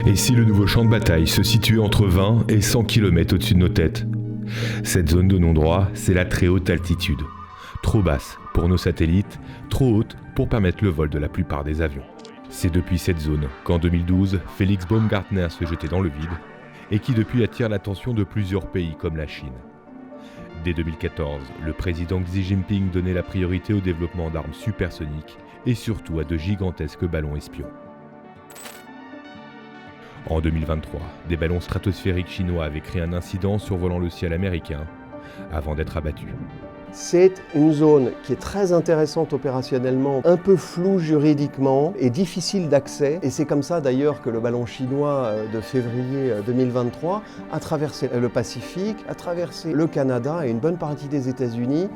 Et si le nouveau champ de bataille se situait entre 20 et 100 km au-dessus de nos têtes? Cette zone de non-droit, c'est la très haute altitude. Trop basse pour nos satellites, trop haute pour permettre le vol de la plupart des avions. C'est depuis cette zone qu'en 2012, Félix Baumgartner se jetait dans le vide et qui depuis attire l'attention de plusieurs pays comme la Chine. Dès 2014, le président Xi Jinping donnait la priorité au développement d'armes supersoniques et surtout à de gigantesques ballons espions. En 2023, des ballons stratosphériques chinois avaient créé un incident survolant le ciel américain avant d'être abattus. C'est une zone qui est très intéressante opérationnellement, un peu floue juridiquement et difficile d'accès. Et c'est comme ça d'ailleurs que le ballon chinois de février 2023 a traversé le Pacifique, a traversé le Canada et une bonne partie des États-Unis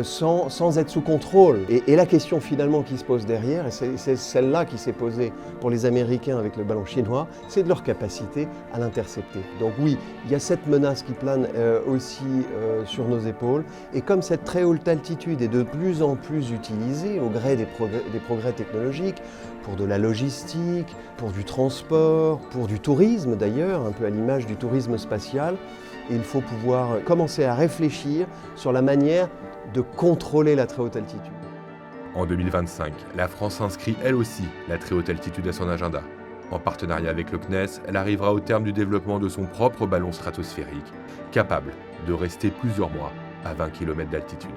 sans être sous contrôle. Et la question finalement qui se pose derrière, et c'est celle-là qui s'est posée pour les Américains avec le ballon chinois, c'est de leur capacité à l'intercepter. Donc oui, il y a cette menace qui plane aussi sur nos épaules. Et comme cette très haute altitude est de plus en plus utilisée au gré des progrès technologiques pour de la logistique, pour du transport, pour du tourisme d'ailleurs, un peu à l'image du tourisme spatial. Et il faut pouvoir commencer à réfléchir sur la manière de contrôler la très haute altitude. En 2025, la France inscrit elle aussi la très haute altitude à son agenda. En partenariat avec le CNES, elle arrivera au terme du développement de son propre ballon stratosphérique, capable de rester plusieurs mois à 20 km d'altitude.